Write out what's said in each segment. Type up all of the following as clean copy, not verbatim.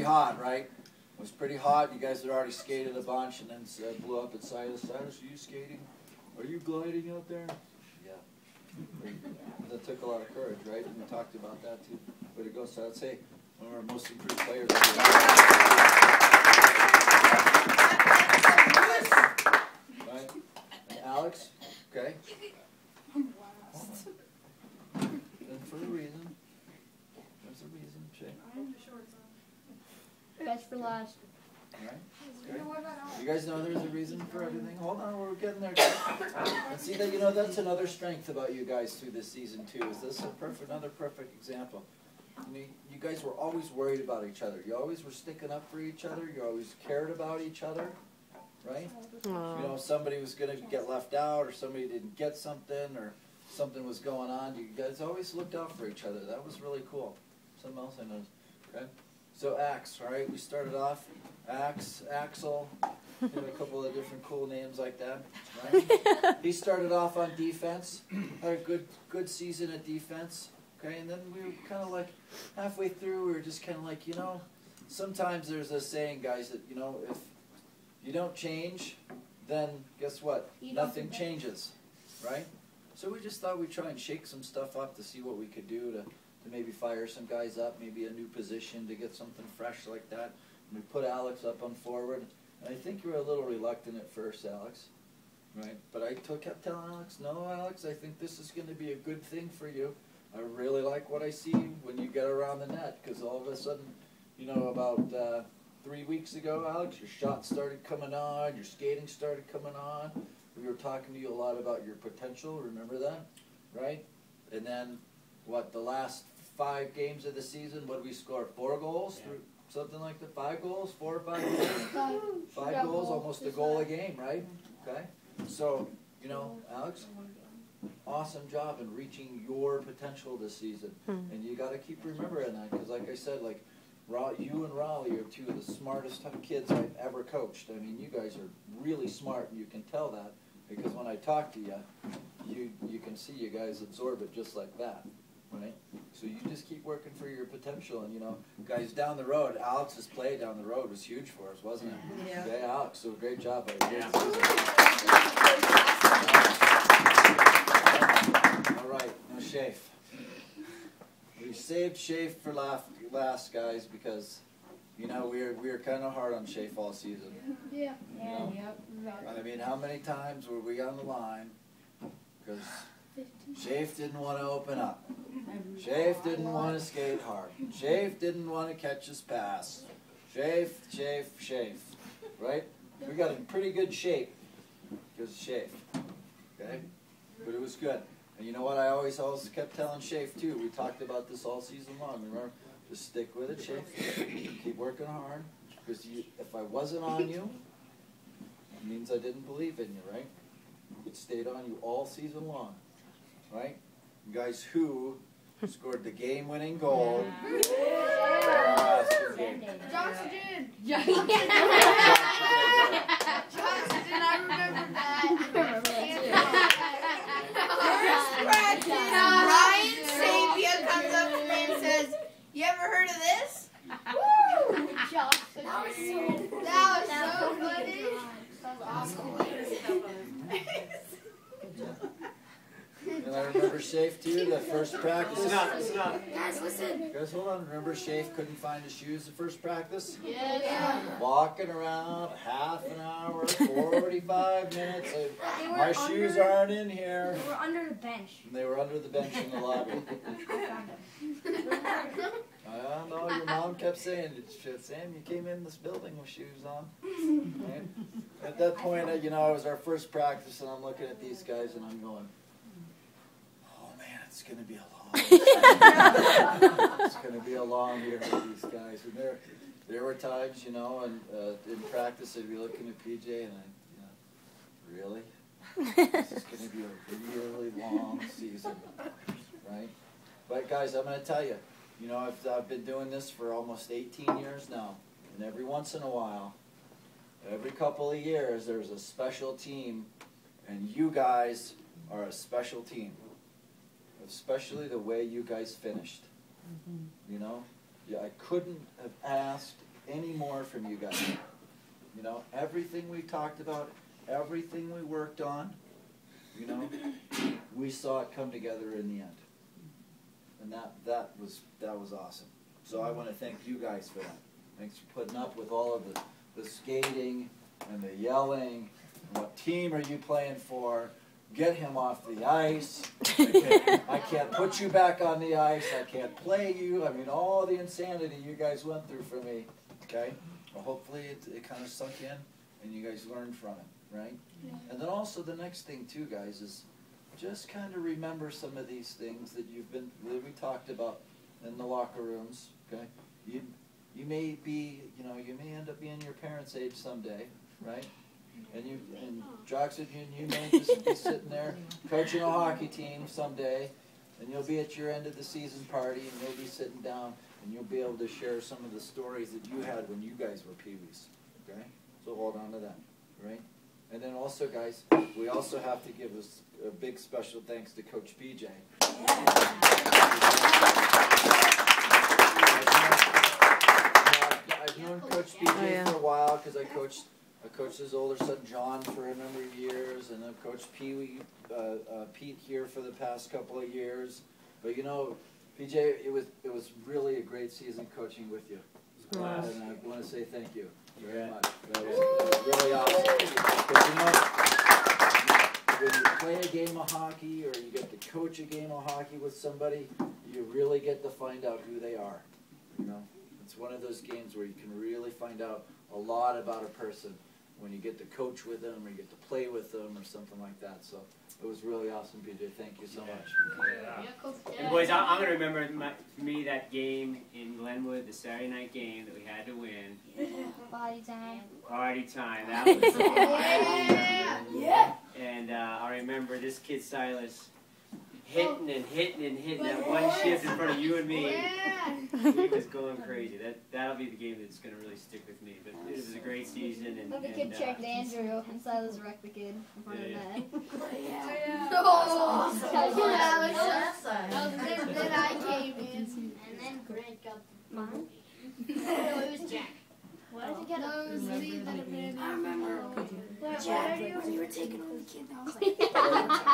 hot, right? It was pretty hot. You guys had already skated a bunch, and then blew up at Silas. Silas, are you skating? Are you gliding out there? Yeah. That took a lot of courage, right? And we talked about that too. Way to go. So I'd say one of our most improved players. Right? And Alex, okay? And for a reason. There's a reason, Shay. Best for last. Right? You guys know there's a reason for everything? Hold on, we're getting there. And see that, you know, that's another strength about you guys through this season too. Is this another perfect example? I mean, you guys were always worried about each other. You always were sticking up for each other. You always cared about each other, right? Aww. You know, if somebody was going to get left out, or somebody didn't get something, or something was going on, you guys always looked out for each other. That was really cool. Something else I noticed. Okay? So Axe, all right? We started off Axe, Axel, you know, a couple of different cool names like that. Right? He started off on defense, had a good season at defense. Okay, and then we were kind of like halfway through. We were just kind of like, you know, sometimes there's a saying, guys, that you know, if you don't change, then guess what? Nothing changes, right? So we just thought we'd try and shake some stuff up to see what we could do to maybe fire some guys up, maybe a new position to get something fresh like that. And we put Alex up on forward. And I think you were a little reluctant at first, Alex, right? But I kept telling Alex, no, Alex, I think this is going to be a good thing for you. I really like what I see when you get around the net, because all of a sudden, you know, about 3 weeks ago, Alex, your shots started coming on, your skating started coming on. We were talking to you a lot about your potential, remember that, right? And then, what, the last 5 games of the season, what did we score, 4 goals? Yeah. Something like that, 5 goals, 4 or 5 goals? 5 goals, almost a goal a game, right? Okay? So, you know, Alex, awesome job in reaching your potential this season. And you got to keep remembering that, because like I said, like, you and Raleigh are 2 of the smartest kids I've ever coached. I mean, you guys are really smart, and you can tell that, because when I talk to you, you can see you guys absorb it just like that, right? So you just keep working for your potential, and you know, guys, down the road, Alex's play down the road was huge for us, wasn't it? Yeah. Okay, Alex, so great job. All right, now Shafe. We saved Shafe for last, guys, because you know we were kind of hard on Shafe all season. Yeah. You know? Yep. I mean, how many times were we on the line because Shafe didn't want to open up. Shafe didn't want to skate hard. Shafe didn't want to catch his pass. Shafe, right? We got in pretty good shape because of Shafe. Okay? But it was good. And you know what I always kept telling Shafe too? We talked about this all season long. Remember? Just stick with it, Shafe. Keep working hard. Because if I wasn't on you, it means I didn't believe in you, right? It stayed on you all season long. Right? You guys who scored the game-winning goal. Johnson! I remember that. Ryan Sabia comes up to me and says, "You ever heard of this?" Woo! That was so funny. That was awesome. And I remember Shafe too, the first practice. Guys, listen. Guys, hold on. Remember Shafe couldn't find his shoes the first practice? Yeah. Walking around half an hour, 45 minutes. My shoes aren't in here. They were under the bench. And they were under the bench in the lobby. I know, your mom kept saying, Sam, you came in this building with shoes on. Right? At that point, you know, it was our first practice, and I'm looking at these guys, and I'm going, oh man, it's going to be a long It's going to be a long year with these guys. And there were times, you know, and in practice, I'd be looking at PJ, and I, really? This is going to be a really long season, right? But guys, I'm going to tell you, you know, I've been doing this for almost 18 years now, and every once in a while, every couple of years, there's a special team, and you guys are a special team, especially the way you guys finished. You know, I couldn't have asked any more from you guys. You know, everything we talked about, everything we worked on, you know, we saw it come together in the end. And that was awesome. So I want to thank you guys for that. Thanks for putting up with all of the skating and the yelling. And what team are you playing for? Get him off the ice. I can't put you back on the ice. I can't play you. I mean, all the insanity you guys went through for me. Okay? Well, hopefully it kind of sunk in and you guys learned from it, right? Yeah. And then also the next thing too, guys, is just kind of remember some of these things that we talked about in the locker rooms. Okay? You may be, you know, you may end up being your parents' age someday, right? And Joxygen, you may just be sitting there coaching a hockey team someday, and you'll be at your end of the season party, and you'll be sitting down, and you'll be able to share some of the stories that you had when you guys were PeeWees. Okay? So hold on to that, right? And then also, guys, we also have to give a big special thanks to Coach PJ. I've known Coach PJ for a while because I coached his older son John for a number of years, and I've coached PeeWee, Pete here for the past couple of years. But you know, PJ, it was really a great season coaching with you. Wow. And I want to say thank you very much. That was really awesome. Because you know, when you play a game of hockey or you get to coach a game of hockey with somebody, you really get to find out who they are. You know, it's one of those games where you can really find out a lot about a person when you get to coach with them or you get to play with them or something like that. So it was really awesome, PJ. Thank you so much. Yeah. And boys, I'm going to remember for me that game in Glenwood, the Saturday night game that we had to win. Party time. Party time. That was awesome. Yeah. And I remember this kid Silas hitting that one shift in front of you and me. He was going crazy. That'll be the game that's going to really stick with me. But it was a great season. And The kid checked Andrew and Silas wrecked the kid in front of that. Then I came in. And then Grant got the fun. No, it was Jack. What did he get? I remember Jack, when you were taking on the kid, I was like,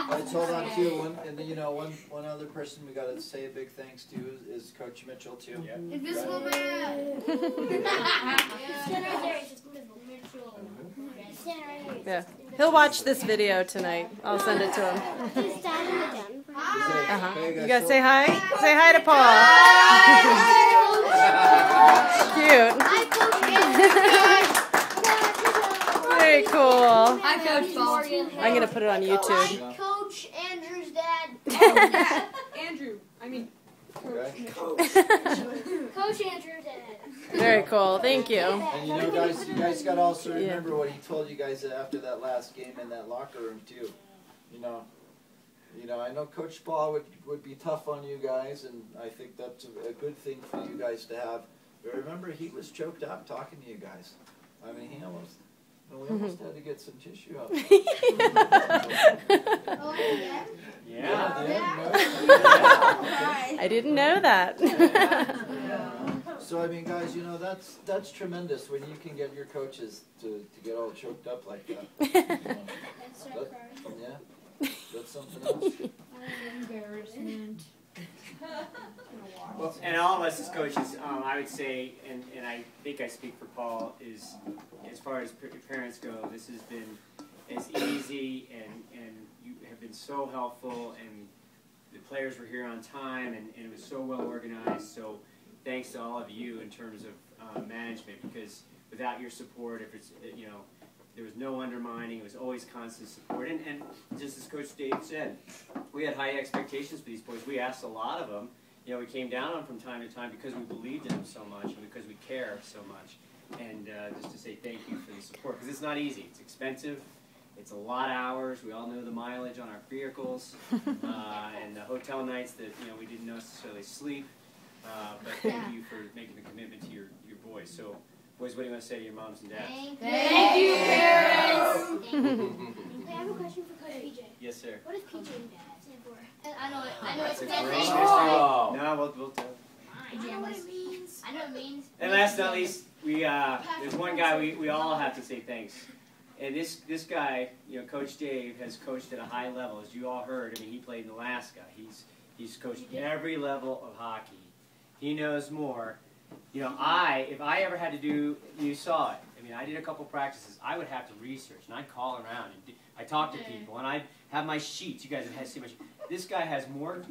Let's hold on too. And then, you know, one other person we got to say a big thanks to is Coach Mitchell too. Yep. Invisible Man. Yeah. He'll watch this video tonight. I'll send it to him. Hey, You guys say hi? Say hi to Paul. Cute. Very cool. Hi, Coach Paul. I'm going to put it on YouTube. Hi, Coach Andrew's dad. Andrew. I mean, Okay. Coach Andrew's dad. Very cool. Thank you. And you know, guys, you guys got to also remember what he told you guys after that last game in that locker room too. You know, I know Coach Paul would be tough on you guys, and I think that's a good thing for you guys to have. But remember, he was choked up talking to you guys. I mean, we almost had to get some tissue out. I didn't know that. So I mean, guys, you know, that's tremendous when you can get your coaches to get all choked up like that. You know. That's something else. Embarrassment. Well, and all of us as coaches, I would say, and I think I speak for Paul, is as far as parents go, this has been as easy, and you have been so helpful, and the players were here on time, and it was so well organized. So thanks to all of you in terms of management, because without your support, if it's, you know, there was no undermining. It was always constant support. And just as Coach Dave said, we had high expectations for these boys. We asked a lot of them. You know, we came down on them from time to time because we believed in them so much and because we care so much. And just to say thank you for the support, because it's not easy. It's expensive. It's a lot of hours. We all know the mileage on our vehicles and the hotel nights that, you know, we didn't necessarily sleep. But thank you for making the commitment to your boys. So, boys, what do you want to say to your moms and dads? Thank you, parents. I have a question for Coach PJ. Yes, sir. What does PJ stand for? And I know That's it's a great different. mystery. No, we'll tell. I know what it means. I know what it means. And last but not least, there's one guy we all have to say thanks. And this guy, Coach Dave, has coached at a high level, as you all heard. I mean, he played in Alaska. He's coached every level of hockey. He knows more. If I ever had to do, you saw it. I mean, I did a couple practices. I would have to research, and I'd call around, and I'd talk to people, and I'd have my sheets. You guys have had to see my sheets. This guy has more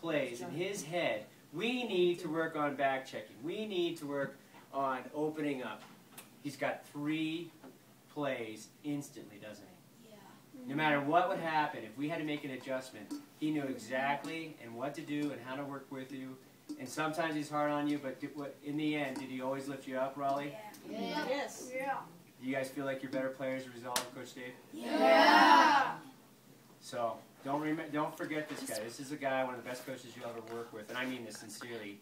plays in his head. We need to work on back checking. We need to work on opening up. He's got 3 plays instantly, doesn't he? Yeah. No matter what would happen, if we had to make an adjustment, he knew exactly and what to do and how to work with you. And sometimes he's hard on you, but in the end, did he always lift you up, Raleigh? Yeah. Yes. Yeah. Do you guys feel like you're better players as a result of Coach Dave? Yeah. So don't forget this guy. This is a guy, one of the best coaches you'll ever work with, and I mean this sincerely.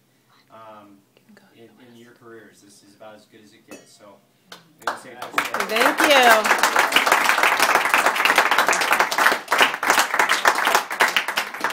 In your careers, this is about as good as it gets. So, I'm gonna say Coach Dave. Thank you.